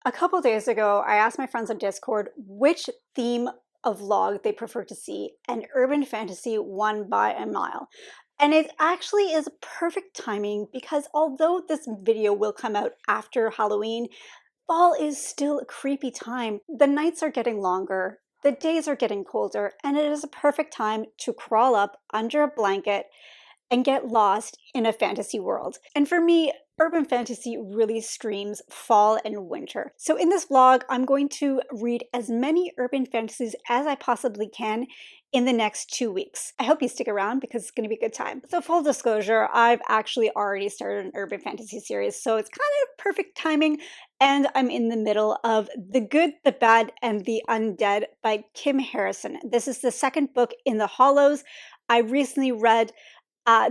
A couple days ago, I asked my friends on Discord which theme of vlog they prefer to see, and urban fantasy won by a mile. And it actually is perfect timing because although this video will come out after Halloween, fall is still a creepy time. The nights are getting longer, the days are getting colder, and it is a perfect time to crawl up under a blanket and get lost in a fantasy world. And for me, urban fantasy really screams fall and winter. So in this vlog, I'm going to read as many urban fantasies as I possibly can in the next 2 weeks. I hope you stick around because it's going to be a good time. So full disclosure, I've actually already started an urban fantasy series, so it's kind of perfect timing, and I'm in the middle of The Good, the Bad, and the Undead by Kim Harrison. This is the second book in the Hollows. I recently read uh,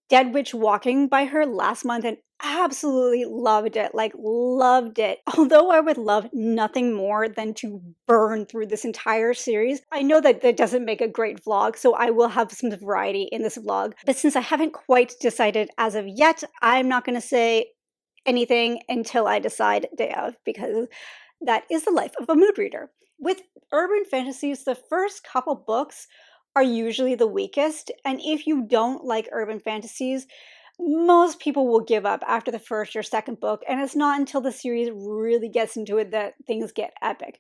Dead Witch Walking by her last month and absolutely loved it. Like, loved it. Although I would love nothing more than to burn through this entire series, I know that that doesn't make a great vlog, so I will have some variety in this vlog. But since I haven't quite decided as of yet, I'm not going to say anything until I decide day of, because that is the life of a mood reader. With urban fantasies, the first couple books are usually the weakest, and if you don't like urban fantasies, most people will give up after the first or second book, and it's not until the series really gets into it that things get epic.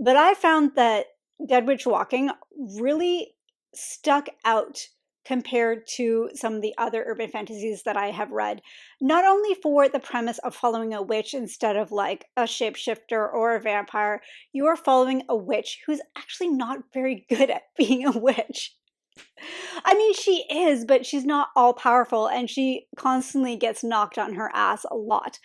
But I found that Dead Witch Walking really stuck out compared to some of the other urban fantasies that I have read. Not only for the premise of following a witch instead of like a shapeshifter or a vampire, you are following a witch who's actually not very good at being a witch. I mean, she is, but she's not all powerful, and she constantly gets knocked on her ass a lot.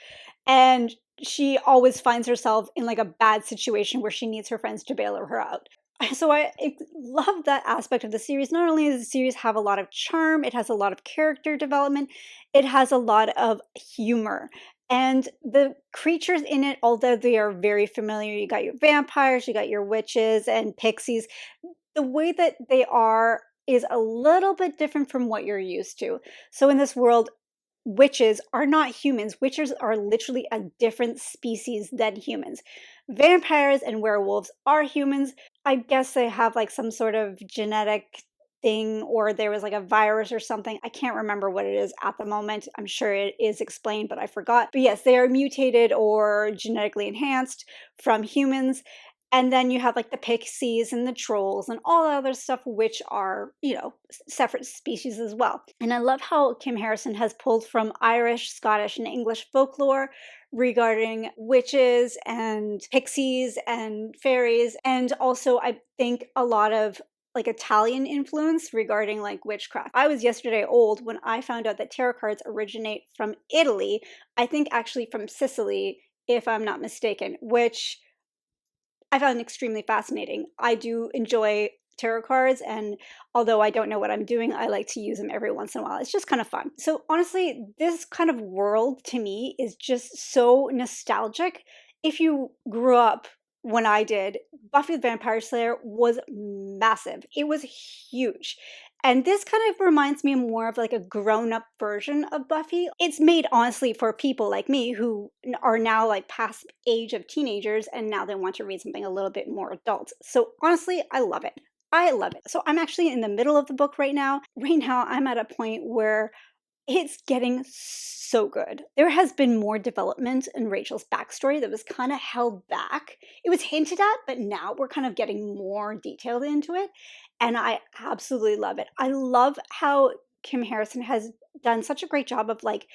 And she always finds herself in like a bad situation where she needs her friends to bail her out. So I love that aspect of the series. Not only does the series have a lot of charm, it has a lot of character development, it has a lot of humor. And the creatures in it, although they are very familiar, you got your vampires, you got your witches and pixies, the way that they are is a little bit different from what you're used to. So in this world, witches are not humans. Witches are literally a different species than humans. Vampires and werewolves are humans. I guess they have like some sort of genetic thing, or there was like a virus or something. I can't remember what it is at the moment. I'm sure it is explained, but I forgot. But yes, they are mutated or genetically enhanced from humans. And then you have like the pixies and the trolls and all the other stuff, which are, separate species as well. And I love how Kim Harrison has pulled from Irish, Scottish, and English folklore regarding witches and pixies and fairies. And also, I think a lot of like Italian influence regarding like witchcraft. I was yesterday old when I found out that tarot cards originate from Italy. I think actually from Sicily, if I'm not mistaken, which I found extremely fascinating. I do enjoy tarot cards, and although I don't know what I'm doing, I like to use them every once in a while. It's just kind of fun. So honestly, this kind of world to me is just so nostalgic. If you grew up when I did, Buffy the Vampire Slayer was massive. It was huge. And this kind of reminds me more of like a grown-up version of Buffy. It's made honestly for people like me who are now like past age of teenagers and now they want to read something a little bit more adult. So honestly, I love it. I love it. So I'm actually in the middle of the book right now. Right now, I'm at a point where it's getting so good. There has been more development in Rachel's backstory that was kind of held back. It was hinted at, but now we're kind of getting more detailed into it. And I absolutely love it. I love how Kim Harrison has done such a great job of like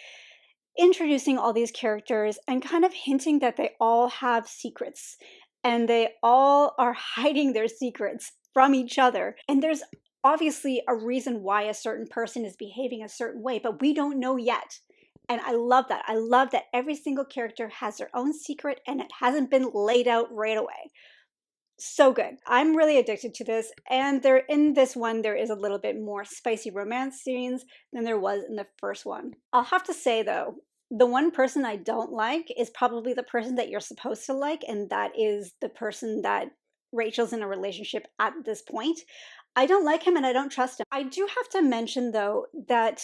introducing all these characters and kind of hinting that they all have secrets and they all are hiding their secrets from each other. And there's obviously a reason why a certain person is behaving a certain way, but we don't know yet. And I love that. I love that every single character has their own secret and it hasn't been laid out right away. So good. I'm really addicted to this. And there in this one, there is a little bit more spicy romance scenes than there was in the first one. I'll have to say though, the one person I don't like is probably the person that you're supposed to like, and that is the person that Rachel's in a relationship at this point. I don't like him and I don't trust him. I do have to mention though that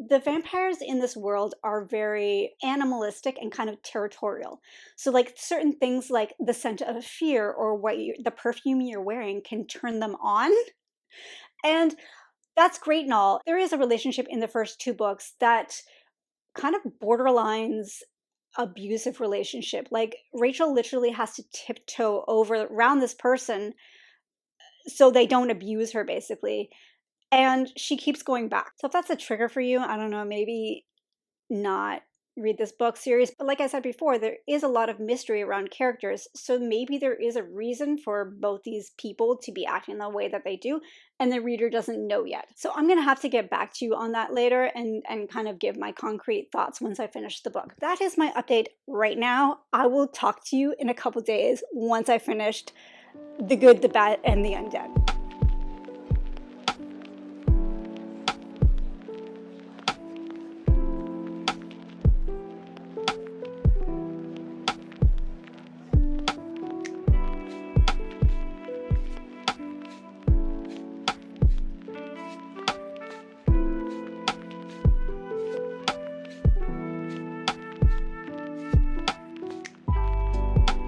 The vampires in this world are very animalistic and kind of territorial. So like certain things like the scent of fear or the perfume you're wearing can turn them on. And that's great and all. There is a relationship in the first two books that kind of borderlines abusive relationship. Like Rachel literally has to tiptoe over around this person so they don't abuse her basically. And she keeps going back. So if that's a trigger for you, I don't know, maybe not read this book series. But like I said before, there is a lot of mystery around characters. So maybe there is a reason for both these people to be acting the way that they do, and the reader doesn't know yet. So I'm gonna have to get back to you on that later and kind of give my concrete thoughts once I finish the book. That is my update right now. I will talk to you in a couple days once I finished The Good, the Bad, and the Undead.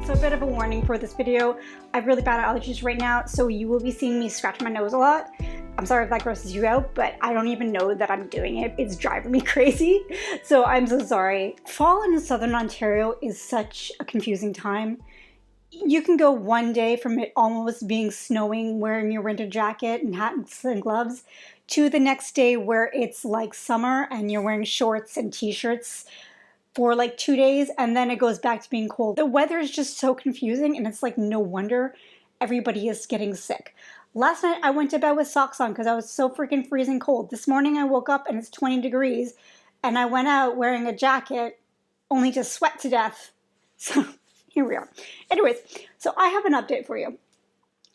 So a bit of a warning for this video. I have really bad allergies right now, so you will be seeing me scratch my nose a lot. I'm sorry if that grosses you out, but I don't even know that I'm doing it. It's driving me crazy, so I'm so sorry. Fall in southern Ontario is such a confusing time. You can go one day from it almost being snowing, wearing your winter jacket and hats and gloves, to the next day where it's like summer and you're wearing shorts and t-shirts for like 2 days, and then it goes back to being cold. The weather is just so confusing, and it's like no wonder everybody is getting sick. Last night I went to bed with socks on because I was so freaking freezing cold. This morning I woke up and it's 20 degrees, and I went out wearing a jacket only to sweat to death. So here we are. Anyways, so I have an update for you.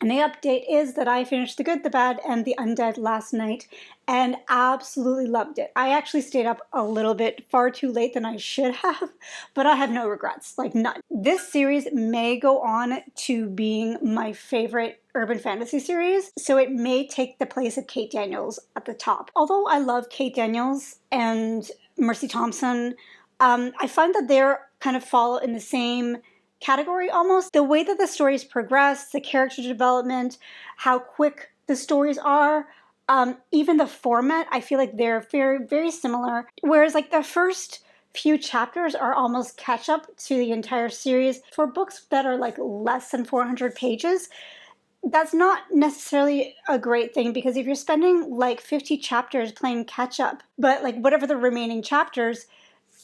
And the update is that I finished The Good, the Bad, and the Undead last night and absolutely loved it. I actually stayed up a little bit far too late than I should have, but I have no regrets, like none. This series may go on to being my favorite urban fantasy series, so it may take the place of Kate Daniels at the top. Although I love Kate Daniels and Mercy Thompson, I find that they're kind of fall in the same category almost. The way that the stories progress, the character development, how quick the stories are, even the format, I feel like they're very, very similar. Whereas like the first few chapters are almost catch up to the entire series. For books that are like less than 400 pages, that's not necessarily a great thing, because if you're spending like 50 chapters playing catch up, but like whatever the remaining chapters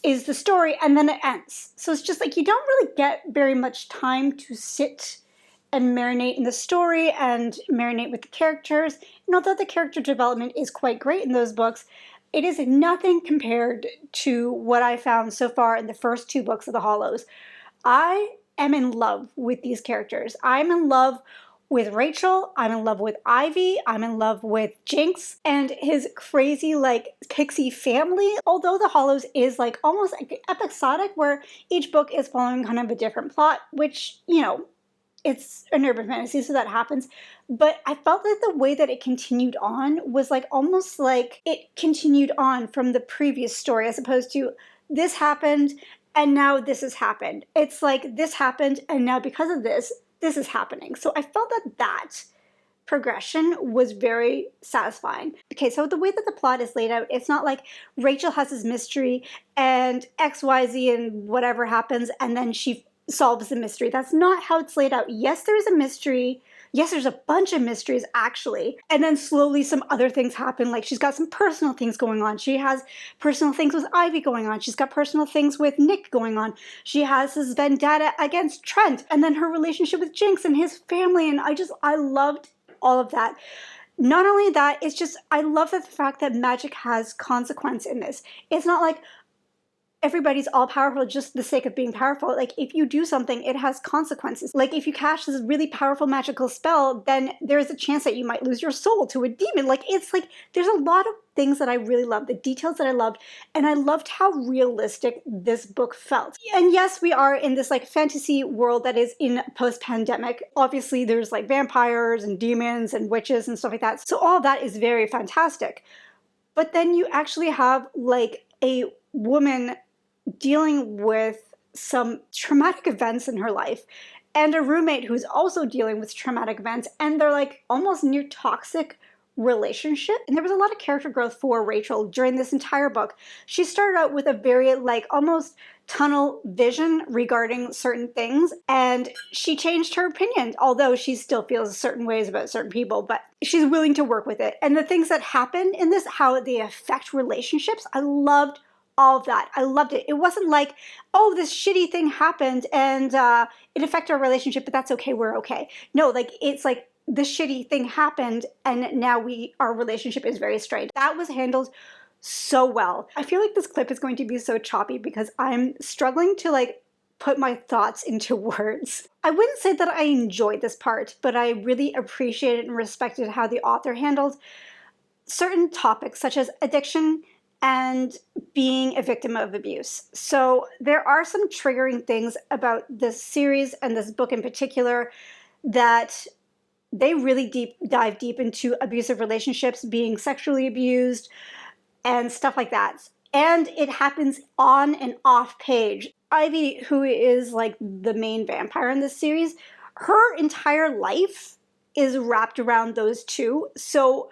is the story, and then it ends. So it's just like you don't really get very much time to sit and marinate in the story and marinate with the characters. And although the character development is quite great in those books, it is nothing compared to what I found so far in the first two books of the Hollows. I am in love with these characters. I'm in love with Rachel, I'm in love with Ivy, I'm in love with Jinx and his crazy like pixie family. Although the Hollows is like almost like episodic, where each book is following kind of a different plot, which, you know, it's an urban fantasy, so that happens. But I felt that the way that it continued on was like almost like it continued on from the previous story, as opposed to this happened and now this has happened. It's like this happened and now because of this is happening. So I felt that progression was very satisfying. Okay, so the way that the plot is laid out, it's not like Rachel has this mystery and XYZ and whatever happens and then she solves the mystery. That's not how it's laid out. Yes, there's a mystery. Yes, there's a bunch of mysteries actually. And then slowly some other things happen. Like she's got some personal things going on. She has personal things with Ivy going on. She's got personal things with Nick going on. She has this vendetta against Trent. And then her relationship with Jinx and his family. And I loved all of that. Not only that, it's just, I love the fact that magic has consequence in this. It's not like everybody's all powerful just for the sake of being powerful. Like if you do something, it has consequences. Like if you cast this really powerful magical spell, then there's a chance that you might lose your soul to a demon. Like it's like, there's a lot of things that I really loved, the details that I loved, and I loved how realistic this book felt. And yes, we are in this like fantasy world that is in post-pandemic. Obviously there's like vampires and demons and witches and stuff like that. So all that is very fantastic. But then you actually have like a woman dealing with some traumatic events in her life and a roommate who's also dealing with traumatic events, and they're like almost near toxic relationship. And there was a lot of character growth for Rachel during this entire book. She started out with a very like almost tunnel vision regarding certain things, and she changed her opinion, although she still feels certain ways about certain people, but she's willing to work with it. And the things that happen in this, how they affect relationships, I loved all of that. I loved it. It wasn't like, oh, this shitty thing happened and it affected our relationship, but that's okay, we're okay. No, like it's like this shitty thing happened and now our relationship is very strained. That was handled so well. I feel like this clip is going to be so choppy because I'm struggling to like put my thoughts into words. I wouldn't say that I enjoyed this part, but I really appreciated and respected how the author handled certain topics such as addiction and being a victim of abuse. So there are some triggering things about this series and this book in particular that they really dive deep into abusive relationships, being sexually abused, and stuff like that. And it happens on and off page. Ivy, who is like the main vampire in this series, her entire life is wrapped around those two. So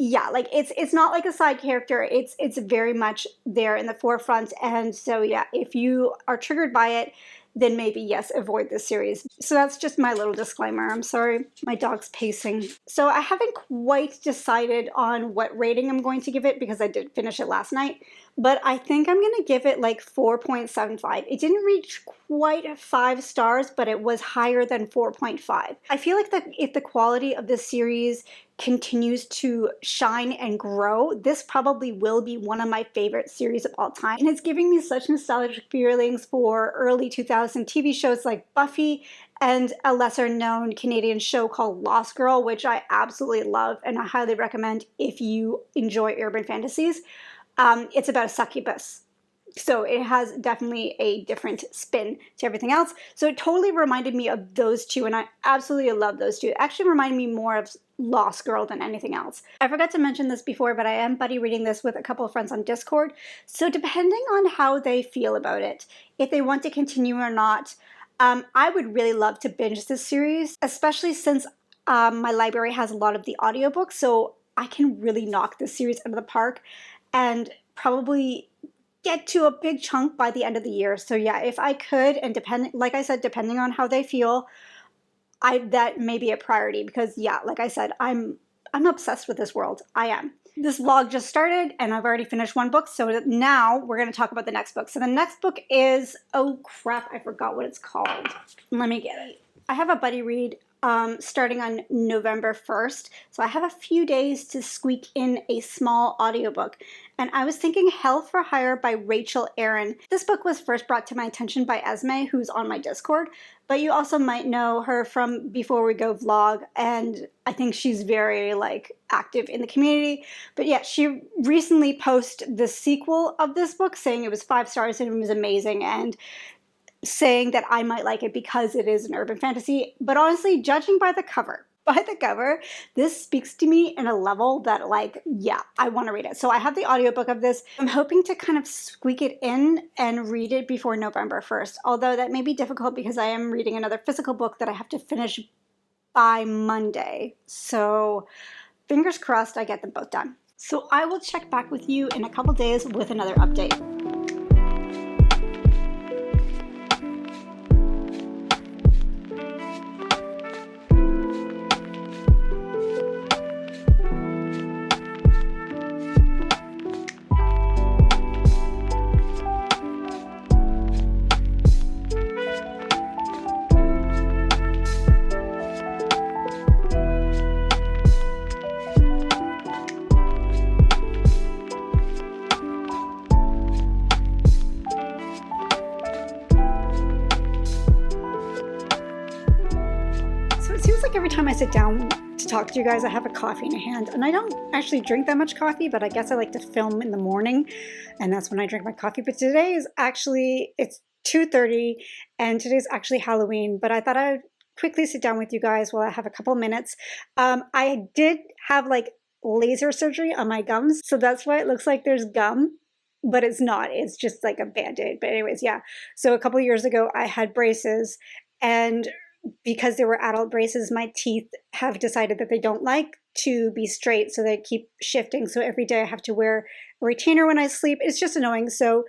yeah, like it's not like a side character. It's very much there in the forefront. And so yeah, if you are triggered by it, then maybe yes, avoid this series. So that's just my little disclaimer. I'm sorry, my dog's pacing. So I haven't quite decided on what rating I'm going to give it because I did finish it last night, but I think I'm gonna give it like 4.75. It didn't reach quite 5 stars, but it was higher than 4.5. I feel like that if the quality of this series continues to shine and grow, this probably will be one of my favorite series of all time. And it's giving me such nostalgic feelings for early 2000 TV shows like Buffy and a lesser known Canadian show called Lost Girl, which I absolutely love and I highly recommend if you enjoy urban fantasies. It's about a succubus. So it has definitely a different spin to everything else. So it totally reminded me of those two, and I absolutely love those two. It actually reminded me more of Lost Girl than anything else. I forgot to mention this before, but I am buddy reading this with a couple of friends on Discord. So depending on how they feel about it, if they want to continue or not, I would really love to binge this series, especially since my library has a lot of the audiobooks, so I can really knock this series out of the park and probably get to a big chunk by the end of the year. So yeah, if I could, and like I said, depending on how they feel, that may be a priority because yeah, like I said, I'm obsessed with this world. I am. This vlog just started and I've already finished one book, so now we're going to talk about the next book. So the next book is, oh crap, I forgot what it's called. Let me get it. I have a buddy read starting on November 1st. So I have a few days to squeak in a small audiobook. And I was thinking Hell for Hire by Rachel Aaron. This book was first brought to my attention by Esme, who's on my Discord, but you also might know her from Before We Go vlog, and I think she's very like active in the community. But yeah, she recently posted the sequel of this book saying it was 5 stars and it was amazing, and saying that I might like it because it is an urban fantasy. But honestly, judging by the cover, this speaks to me in a level that like, yeah, I want to read it. So I have the audiobook of this. I'm hoping to kind of squeak it in and read it before November 1st, although that may be difficult because I am reading another physical book that I have to finish by Monday. So fingers crossed I get them both done. So I will check back with you in a couple days with another update. Every time I sit down to talk to you guys, I have a coffee in hand, and I don't actually drink that much coffee, but I guess I like to film in the morning, and that's when I drink my coffee. But today is actually, it's 2:30, and today's actually Halloween, but I thought I'd quickly sit down with you guys while I have a couple minutes. I did have like laser surgery on my gums. So that's why it looks like there's gum, but it's not. It's just like a Band-Aid. But anyways, yeah. So a couple years ago, I had braces, and because they were adult braces, my teeth have decided that they don't like to be straight, so they keep shifting. So every day I have to wear a retainer when I sleep. It's just annoying. So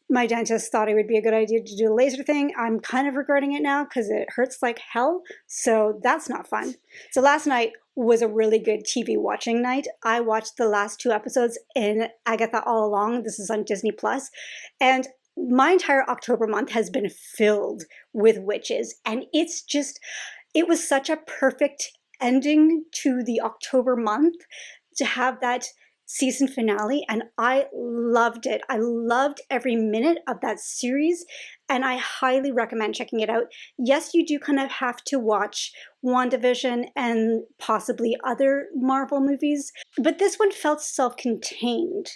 my dentist thought it would be a good idea to do a laser thing. I'm kind of regretting it now because it hurts like hell. So that's not fun. So last night was a really good TV watching night. I watched the last 2 episodes in Agatha All Along. This is on Disney Plus. And my entire October month has been filled with witches. And it's just, it was such a perfect ending to the October month to have that season finale, and I loved it. I loved every minute of that series, and I highly recommend checking it out. Yes, you do kind of have to watch WandaVision and possibly other Marvel movies, but this one felt self-contained.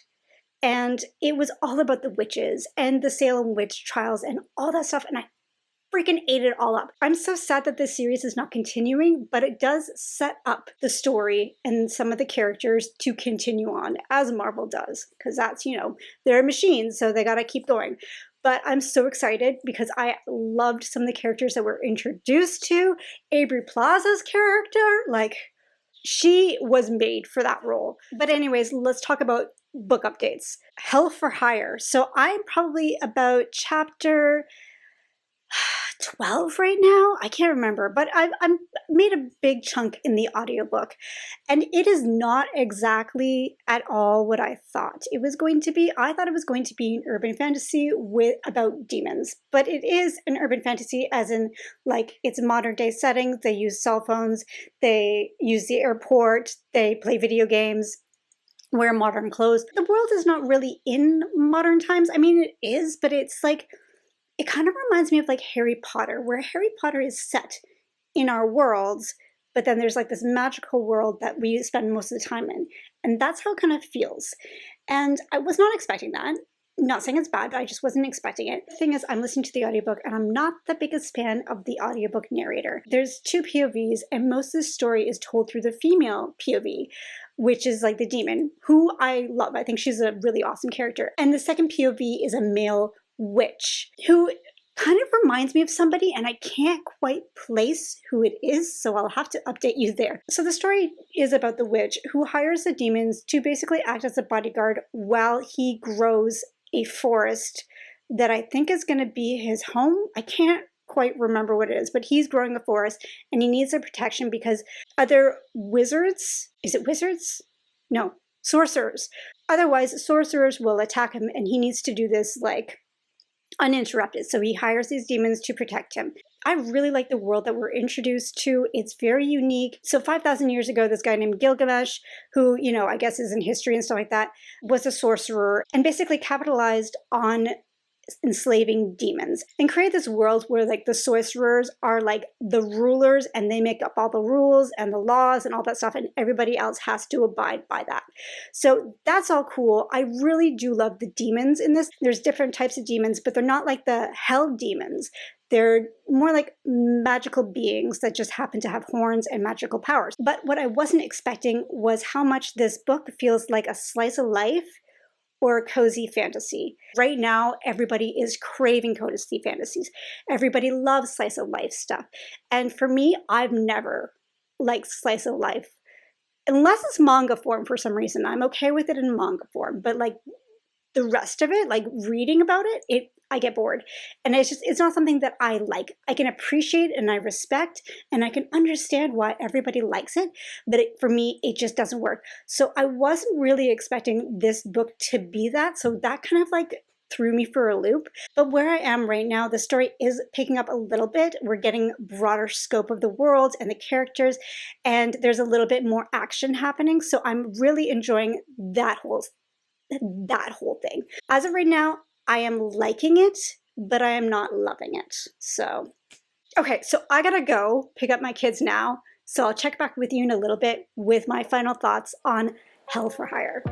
And it was all about the witches and the Salem witch trials and all that stuff, and I freaking ate it all up. I'm so sad that this series is not continuing, but it does set up the story and some of the characters to continue on, as Marvel does, because that's, you know, they're machines, so they gotta keep going. But I'm so excited because I loved some of the characters that we're introduced to. Aubrey Plaza's character, like, she was made for that role. But anyways, let's talk about book updates. Hell for Hire. So I'm probably about chapter 12 right now. I can't remember, but I'm made a big chunk in the audiobook, and it is not exactly at all what I thought it was going to be. I thought it was going to be an urban fantasy about demons, but it is an urban fantasy as in, like, it's a modern day setting. They use cell phones, they use the airport, they play video games, wear modern clothes. The world is not really in modern times. I mean, it is, but it's like, it kind of reminds me of like Harry Potter, where Harry Potter is set in our worlds, but then there's like this magical world that we spend most of the time in. And that's how it kind of feels. And I was not expecting that. Not saying it's bad, but I just wasn't expecting it. The thing is, I'm listening to the audiobook and I'm not the biggest fan of the audiobook narrator. There's 2 POVs, and most of the story is told through the female POV, which is like the demon, who I love. I think she's a really awesome character. And the second POV is a male witch who kind of reminds me of somebody, and I can't quite place who it is, so I'll have to update you there. So the story is about the witch who hires the demons to basically act as a bodyguard while he grows a forest that I think is going to be his home. I can't quite remember what it is, but he's growing a forest and he needs the protection because other wizards, is it wizards? No, sorcerers. Otherwise, sorcerers will attack him, and he needs to do this like uninterrupted. So he hires these demons to protect him. I really like the world that we're introduced to. It's very unique. So 5,000 years ago, this guy named Gilgamesh, who, you know, I guess is in history and stuff like that, was a sorcerer and basically capitalized on enslaving demons and create this world where like the sorcerers are like the rulers, and they make up all the rules and the laws and all that stuff, and everybody else has to abide by that. So that's all cool. I really do love the demons in this. There's different types of demons, but they're not like the hell demons. They're more like magical beings that just happen to have horns and magical powers. But what I wasn't expecting was how much this book feels like a slice of life or a cozy fantasy. Right now, everybody is craving cozy fantasies. Everybody loves slice of life stuff. And for me, I've never liked slice of life. Unless it's manga form for some reason. I'm okay with it in manga form. But like the rest of it, like reading about it, I get bored. And it's not something that I like. I can appreciate and I respect, and I can understand why everybody likes it, but for me, it just doesn't work. So I wasn't really expecting this book to be that. So that kind of like threw me for a loop. But where I am right now, the story is picking up a little bit. We're getting broader scope of the world and the characters, and there's a little bit more action happening. So I'm really enjoying that whole thing. As of right now, I am liking it, but I am not loving it. So, okay, so I gotta go pick up my kids now. So I'll check back with you in a little bit with my final thoughts on Hell for Hire.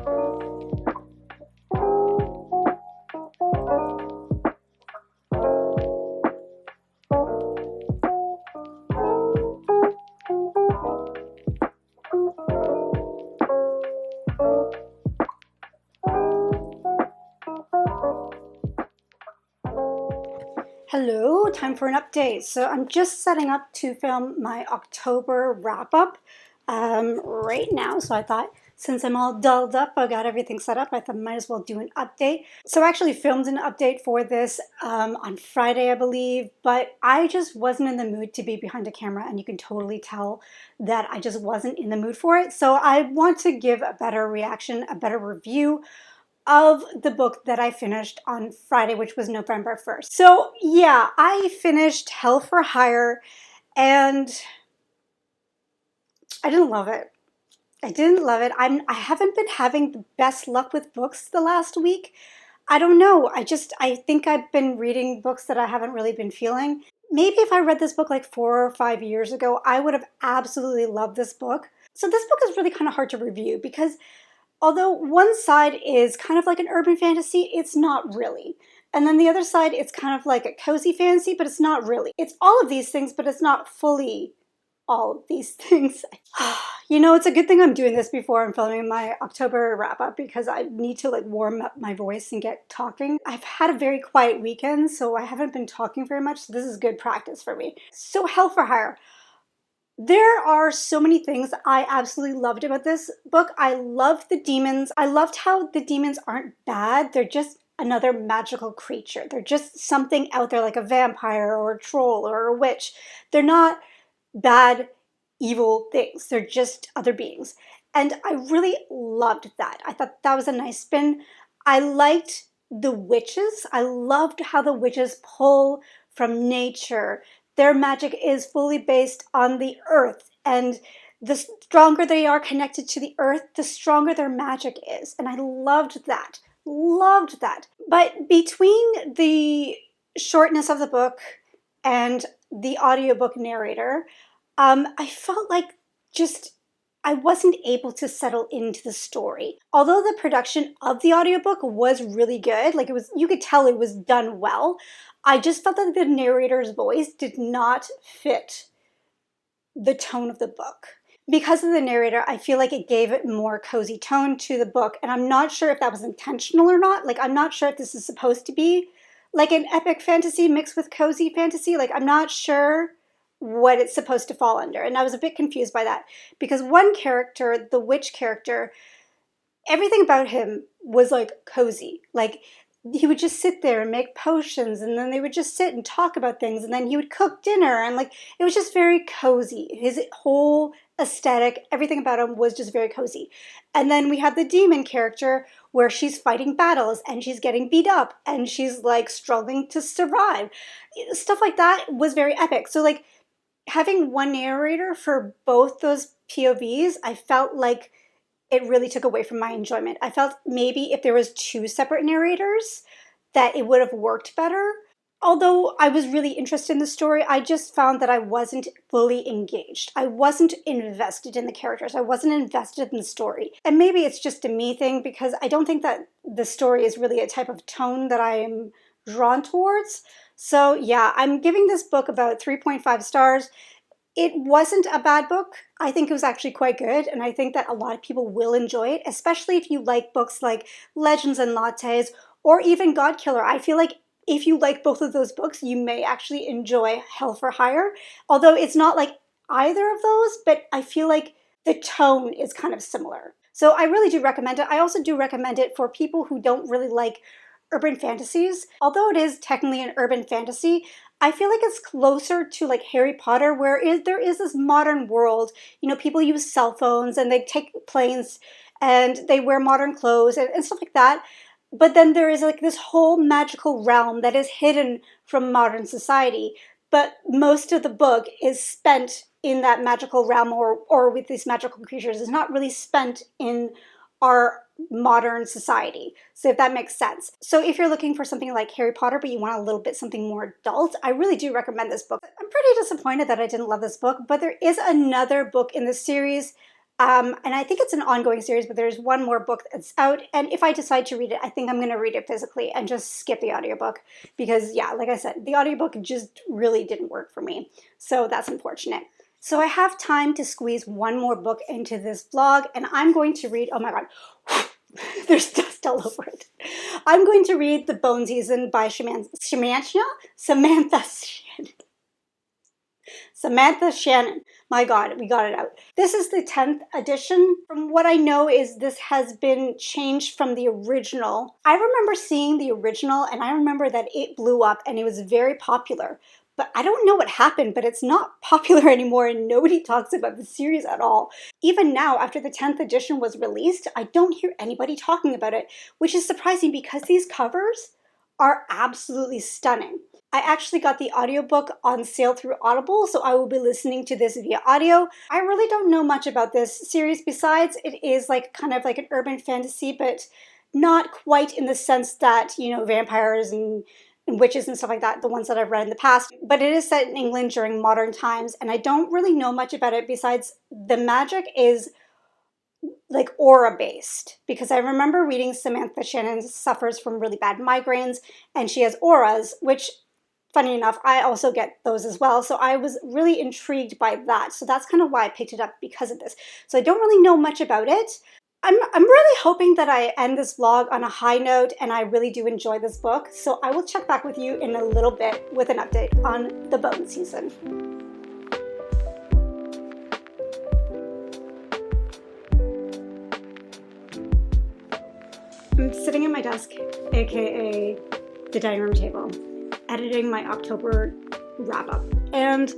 Oh, time for an update. So I'm just setting up to film my October wrap-up right now. So I thought, since I'm all dolled up, I got everything set up, I thought I might as well do an update. So I actually filmed an update for this on Friday, I believe, but I just wasn't in the mood to be behind a camera, and you can totally tell that I just wasn't in the mood for it. So I want to give a better reaction, a better review of the book that I finished on Friday, which was November 1st. So yeah, I finished Hell for Hire, and I didn't love it. I didn't love it. I haven't been having the best luck with books the last week. I don't know. I think I've been reading books that I haven't really been feeling. Maybe if I read this book like 4 or 5 years ago, I would have absolutely loved this book. So this book is really kind of hard to review because although one side is kind of like an urban fantasy, it's not really. And then the other side, it's kind of like a cozy fantasy, but it's not really. It's all of these things, but it's not fully all of these things. You know, it's a good thing I'm doing this before I'm filming my October wrap-up because I need to like warm up my voice and get talking. I've had a very quiet weekend, so I haven't been talking very much, so this is good practice for me. So Hell for Hire. There are so many things I absolutely loved about this book. I loved the demons. I loved how the demons aren't bad. They're just another magical creature. They're just something out there like a vampire or a troll or a witch. They're not bad, evil things. They're just other beings. And I really loved that. I thought that was a nice spin. I liked the witches. I loved how the witches pull from nature. Their magic is fully based on the earth, and the stronger they are connected to the earth, the stronger their magic is. And I loved that. Loved that. But between the shortness of the book and the audiobook narrator, I felt like I wasn't able to settle into the story. Although the production of the audiobook was really good, like you could tell it was done well, I just felt that the narrator's voice did not fit the tone of the book. Because of the narrator, I feel like it gave it more cozy tone to the book, and I'm not sure if that was intentional or not. Like, I'm not sure if this is supposed to be like an epic fantasy mixed with cozy fantasy. Like, I'm not sure what it's supposed to fall under. And I was a bit confused by that because one character, the witch character, everything about him was like cozy. Like he would just sit there and make potions, and then they would just sit and talk about things, and then he would cook dinner, and like it was just very cozy. His whole aesthetic, everything about him was just very cozy. And then we have the demon character where she's fighting battles and she's getting beat up and she's like struggling to survive. Stuff like that was very epic. So like having one narrator for both those POVs, I felt like it really took away from my enjoyment. I felt maybe if there was 2 separate narrators that it would have worked better. Although I was really interested in the story, I just found that I wasn't fully engaged. I wasn't invested in the characters. I wasn't invested in the story. And maybe it's just a me thing because I don't think that the story is really a type of tone that I am drawn towards. So yeah, I'm giving this book about 3.5 stars. It wasn't a bad book. I think it was actually quite good, and I think that a lot of people will enjoy it, especially if you like books like Legends and Lattes or even God Killer. I feel like if you like both of those books, you may actually enjoy Hell for Hire, although it's not like either of those, but I feel like the tone is kind of similar. So I really do recommend it. I also do recommend it for people who don't really like urban fantasies. Although it is technically an urban fantasy, I feel like it's closer to like Harry Potter, where there is this modern world. You know, people use cell phones and they take planes and they wear modern clothes and stuff like that. But then there is like this whole magical realm that is hidden from modern society. But most of the book is spent in that magical realm or with these magical creatures. It's not really spent in our modern society. So if that makes sense. So if you're looking for something like Harry Potter, but you want a little bit something more adult, I really do recommend this book. I'm pretty disappointed that I didn't love this book, but there is another book in this series. And I think it's an ongoing series, but there's one more book that's out. And if I decide to read it, I think I'm going to read it physically and just skip the audiobook because yeah, like I said, the audiobook just really didn't work for me. So that's unfortunate. So I have time to squeeze one more book into this vlog, and I'm going to read, oh my God, There's dust all over it. I'm going to read The Bone Season by Samantha Shannon. Samantha Shannon. My God, we got it out. This is the 10th edition. From what I know is this has been changed from the original. I remember seeing the original and I remember that it blew up and it was very popular. But I don't know what happened, but it's not popular anymore and nobody talks about the series at all. Even now, after the 10th edition was released, I don't hear anybody talking about it, which is surprising because these covers are absolutely stunning. I actually got the audiobook on sale through Audible, so I will be listening to this via audio. I really don't know much about this series besides it is like kind of like an urban fantasy, but not quite in the sense that, you know, vampires and witches and stuff like that, the ones that I've read in the past. But it is set in England during modern times, and I don't really know much about it besides the magic is like aura based, because I remember reading Samantha Shannon suffers from really bad migraines and she has auras, which funny enough, I also get those as well. So I was really intrigued by that. So that's kind of why I picked it up because of this. So I don't really know much about it. I'm really hoping that I end this vlog on a high note and I really do enjoy this book. So I will check back with you in a little bit with an update on The Bone Season. I'm sitting at my desk, aka the dining room table, editing my October wrap-up, and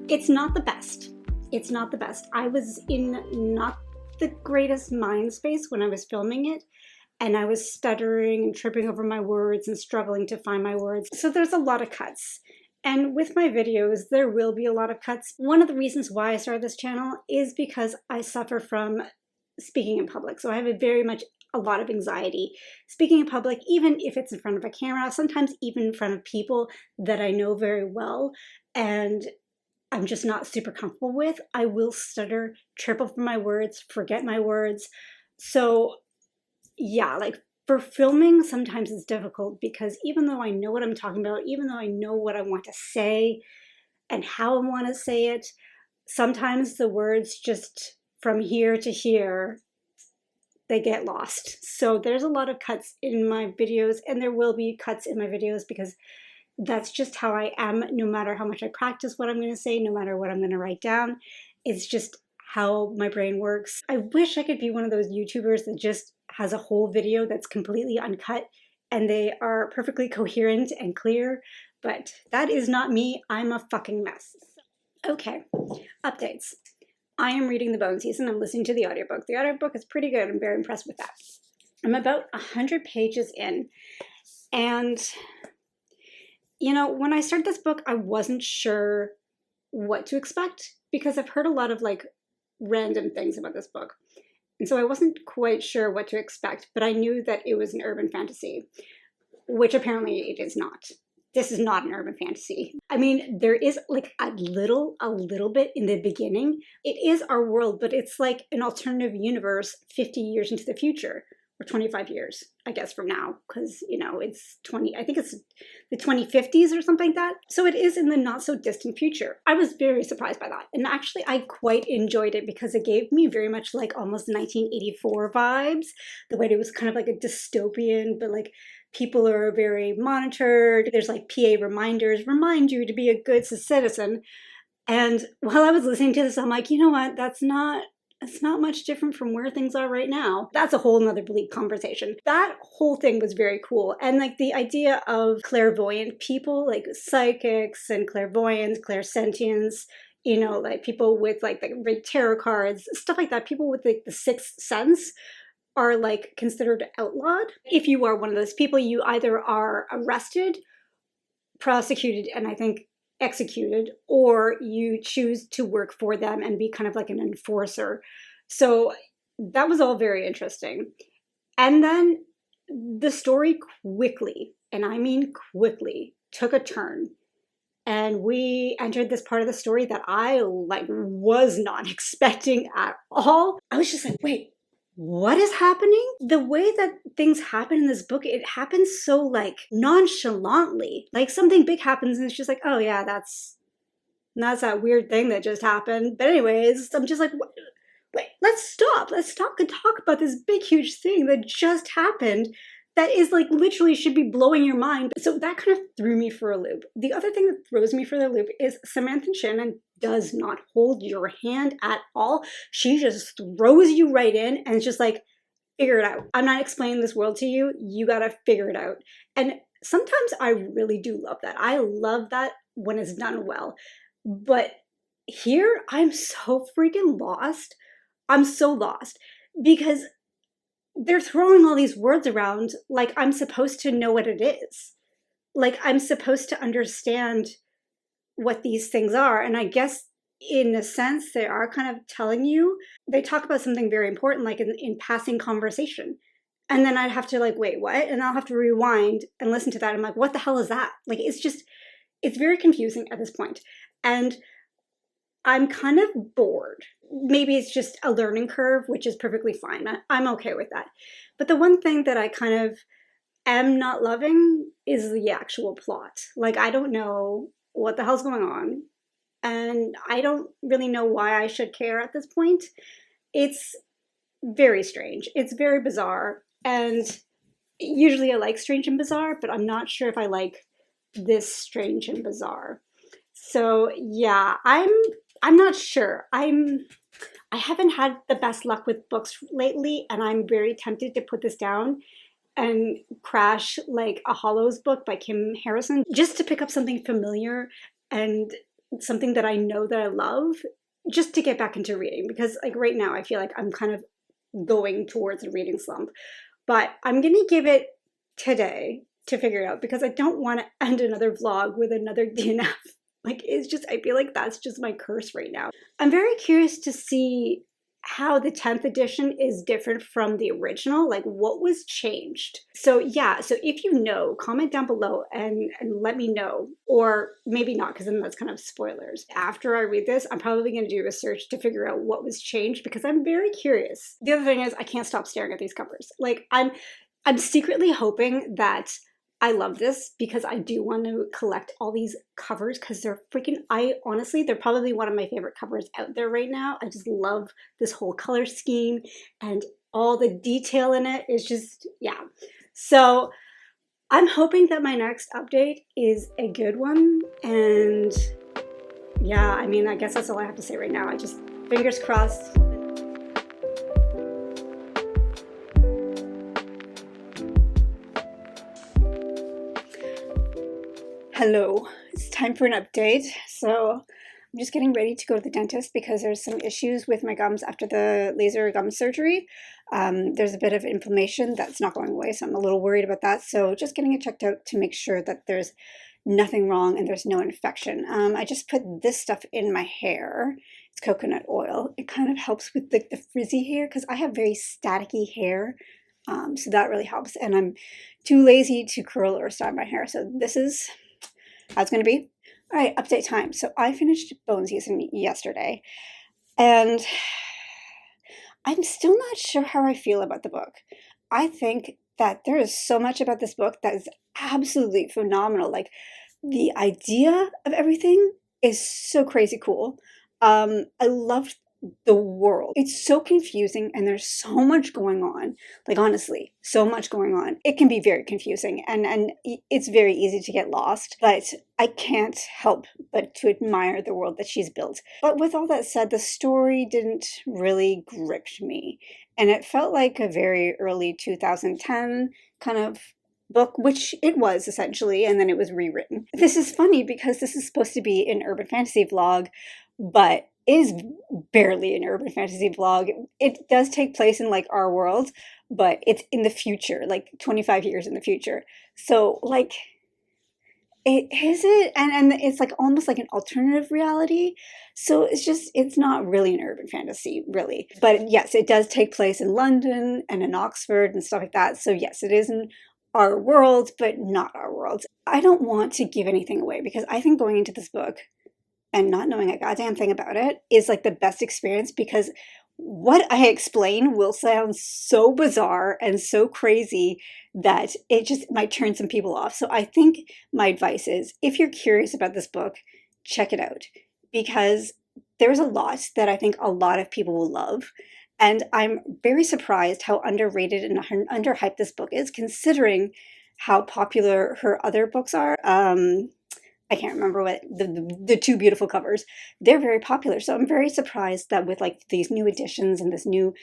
it's not the best. It's not the best. I was in not the greatest mind space when I was filming it, and I was stuttering and tripping over my words and struggling to find my words. So there's a lot of cuts. And with my videos, there will be a lot of cuts. One of the reasons why I started this channel is because I suffer from speaking in public. So I have a lot of anxiety speaking in public, even if it's in front of a camera, sometimes even in front of people that I know very well and I'm just not super comfortable with. I will stutter, trip over my words, forget my words. So yeah, like for filming, sometimes it's difficult because even though I know what I'm talking about, even though I know what I want to say and how I want to say it, sometimes the words just from here to here, they get lost. So there's a lot of cuts in my videos, and there will be cuts in my videos because that's just how I am, no matter how much I practice what I'm going to say, no matter what I'm going to write down. It's just how my brain works. I wish I could be one of those YouTubers that just has a whole video that's completely uncut and they are perfectly coherent and clear, but that is not me. I'm a fucking mess. Okay, updates. I am reading The Bone Season. I'm listening to the audiobook. The audiobook is pretty good. I'm very impressed with that. I'm about 100 pages in. And, you know, when I started this book, I wasn't sure what to expect because I've heard a lot of like random things about this book. And so I wasn't quite sure what to expect, but I knew that it was an urban fantasy, which apparently it is not. This is not an urban fantasy. I mean, there is like a little bit in the beginning. It is our world, but it's like an alternative universe 50 years into the future, or 25 years, I guess, from now, because, you know, it's I think it's the 2050s or something like that. So it is in the not so distant future. I was very surprised by that. And actually, I quite enjoyed it because it gave me very much like almost 1984 vibes. The way it was kind of like a dystopian, but like people are very monitored. There's like PA reminders, remind you to be a good citizen. And while I was listening to this, I'm like, you know what? It's not much different from where things are right now. That's a whole nother bleak conversation. That whole thing was very cool. And like the idea of clairvoyant people, like psychics and clairvoyants, clairsentients, you know, like people with like read tarot cards, stuff like that. People with like the sixth sense are like considered outlawed. If you are one of those people, you either are arrested, prosecuted, and I think executed, or you choose to work for them and be kind of like an enforcer. So that was all very interesting. And then the story quickly, and I mean quickly, took a turn. And we entered this part of the story that I like was not expecting at all. I was just like, wait, what is happening? The way that things happen in this book, it happens so like nonchalantly. Like something big happens and it's just like, oh yeah, that's that weird thing that just happened. But anyways, I'm just like, wait, let's stop and talk about this big, huge thing that just happened that is like literally should be blowing your mind. So that kind of threw me for a loop. The other thing that throws me for the loop is Samantha Shannon does not hold your hand at all. She just throws you right in and it's just like, figure it out. I'm not explaining this world to you. You gotta figure it out. And sometimes I really do love that. I love that when it's done well. But here, I'm so freaking lost. I'm so lost because they're throwing all these words around like I'm supposed to know what it is. Like I'm supposed to understand what these things are. And I guess in a sense, they are kind of telling you. They talk about something very important, like in passing conversation. And then I'd have to like, wait, what? And I'll have to rewind and listen to that. I'm like, what the hell is that? Like, it's very confusing at this point. And I'm kind of bored. Maybe it's just a learning curve, which is perfectly fine. I'm okay with that. But the one thing that I kind of am not loving is the actual plot. Like, I don't know what the hell's going on. And I don't really know why I should care at this point. It's very strange. It's very bizarre. And usually I like strange and bizarre, but I'm not sure if I like this strange and bizarre. So yeah, I'm not sure. I haven't had the best luck with books lately, and I'm very tempted to put this down and crash like a Hollows book by Kim Harrison just to pick up something familiar and something that I know that I love, just to get back into reading, because like right now I feel like I'm kind of going towards a reading slump. But I'm gonna give it today to figure it out because I don't want to end another vlog with another DNF. Like it's just, I feel like that's just my curse right now. I'm very curious to see how the 10th edition is different from the original, like what was changed. So yeah, so if you know, comment down below and let me know, or maybe not, because then that's kind of spoilers. After I read this, I'm probably going to do research to figure out what was changed because I'm very curious. The other thing is I can't stop staring at these covers. Like I'm secretly hoping that I love this because I do want to collect all these covers because they're freaking, honestly, they're probably one of my favorite covers out there right now. I just love this whole color scheme and all the detail in it is just, yeah. So I'm hoping that my next update is a good one. And yeah, I mean, I guess that's all I have to say right now. I just, fingers crossed. Hello, it's time for an update. So I'm just getting ready to go to the dentist because there's some issues with my gums after the laser gum surgery. There's a bit of inflammation that's not going away, so I'm a little worried about that. So just getting it checked out to make sure that there's nothing wrong and there's no infection. I just put this stuff in my hair. It's coconut oil. It kind of helps with the frizzy hair because I have very staticky hair. So that really helps. And I'm too lazy to curl or style my hair. So this is how it's going to be. All right, update time. So I finished Bone Season yesterday, and I'm still not sure how I feel about the book. I think that there is so much about this book that is absolutely phenomenal. Like the idea of everything is so crazy cool. I loved the world. It's so confusing and there's so much going on. Like honestly, so much going on. It can be very confusing and it's very easy to get lost, but I can't help but to admire the world that she's built. But with all that said, the story didn't really grip me. And it felt like a very early 2010 kind of book, which it was essentially, and then it was rewritten. This is funny because this is supposed to be an urban fantasy vlog, but is barely an urban fantasy vlog. It does take place in like our world, but it's in the future, like 25 years in the future. So like, and it's like almost like an alternative reality. So it's not really an urban fantasy, really. But yes, it does take place in London and in Oxford and stuff like that. So yes, it is in our world, but not our world. I don't want to give anything away because I think going into this book and not knowing a goddamn thing about it is like the best experience because what I explain will sound so bizarre and so crazy that it just might turn some people off. So I think my advice is if you're curious about this book, check it out because there's a lot that I think a lot of people will love. And I'm very surprised how underrated and underhyped this book is, considering how popular her other books are. I can't remember what the two beautiful covers. They're very popular, so I'm very surprised that with like these new editions and this new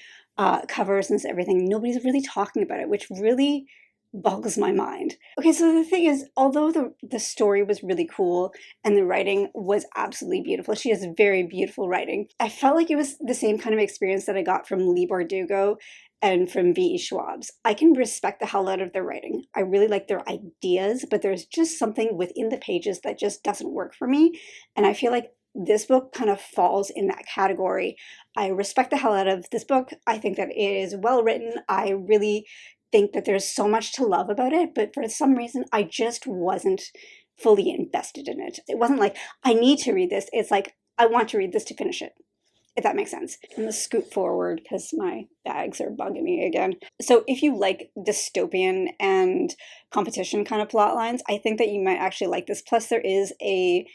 covers and everything, nobody's really talking about it, which really boggles my mind. Okay, so the thing is, although the story was really cool and the writing was absolutely beautiful, she has very beautiful writing. I felt like it was the same kind of experience that I got from Leigh Bardugo and from V.E. Schwab's. I can respect the hell out of their writing. I really like their ideas, but there's just something within the pages that just doesn't work for me. And I feel like this book kind of falls in that category. I respect the hell out of this book. I think that it is well written. I really think that there's so much to love about it, but for some reason, I just wasn't fully invested in it. It wasn't like, I need to read this. It's like, I want to read this to finish it, if that makes sense. I'm gonna scoot forward because my bags are bugging me again. So if you like dystopian and competition kind of plot lines, I think that you might actually like this. Plus there is a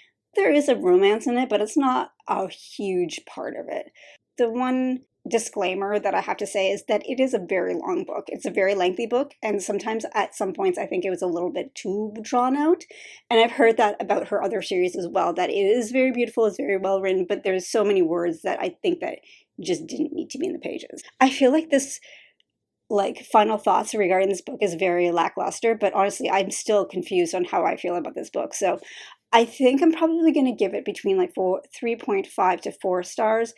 romance in it, but it's not a huge part of it. The one disclaimer that I have to say is that it is a very long book. It's a very lengthy book, and sometimes at some points I think it was a little bit too drawn out. And I've heard that about her other series as well, that it is very beautiful, it's very well written, but there's so many words that I think that just didn't need to be in the pages. I feel like this final thoughts regarding this book is very lackluster, but honestly I'm still confused on how I feel about this book. So I think I'm probably going to give it between 3.5 to 4 stars,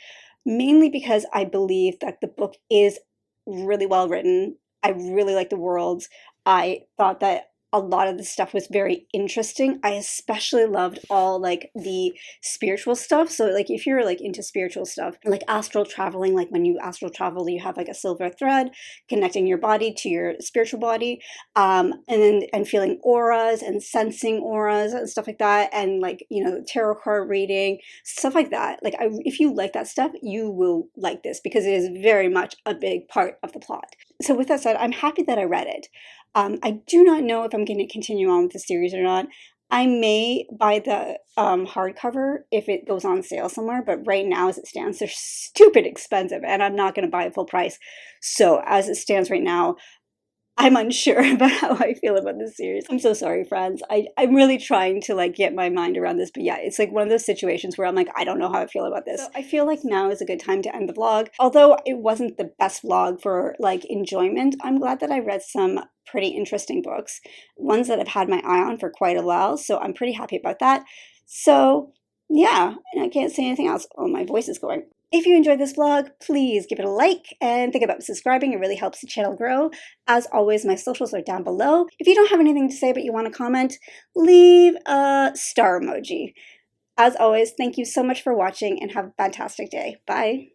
mainly because I believe that the book is really well written. I really like the worlds. I thought that a lot of the stuff was very interesting. I especially loved all the spiritual stuff. So if you're into spiritual stuff, like astral traveling, like when you astral travel, you have a silver thread connecting your body to your spiritual body, and feeling auras and sensing auras and stuff like that, and tarot card reading, stuff like that. If you like that stuff, you will like this because it is very much a big part of the plot. So with that said, I'm happy that I read it. I do not know if I'm going to continue on with the series or not. I may buy the hardcover if it goes on sale somewhere, but right now as it stands, they're stupid expensive and I'm not going to buy it full price. So as it stands right now, I'm unsure about how I feel about this series. I'm so sorry, friends. I'm really trying to get my mind around this, but yeah, it's one of those situations where I'm I don't know how I feel about this. So I feel like now is a good time to end the vlog. Although it wasn't the best vlog for enjoyment, I'm glad that I read some pretty interesting books, ones that I've had my eye on for quite a while, so I'm pretty happy about that. So yeah, and I can't say anything else. Oh, my voice is going. If you enjoyed this vlog, please give it a like and think about subscribing. It really helps the channel grow. As always, my socials are down below. If you don't have anything to say but you want to comment, leave a star emoji. As always, thank you so much for watching and have a fantastic day. Bye.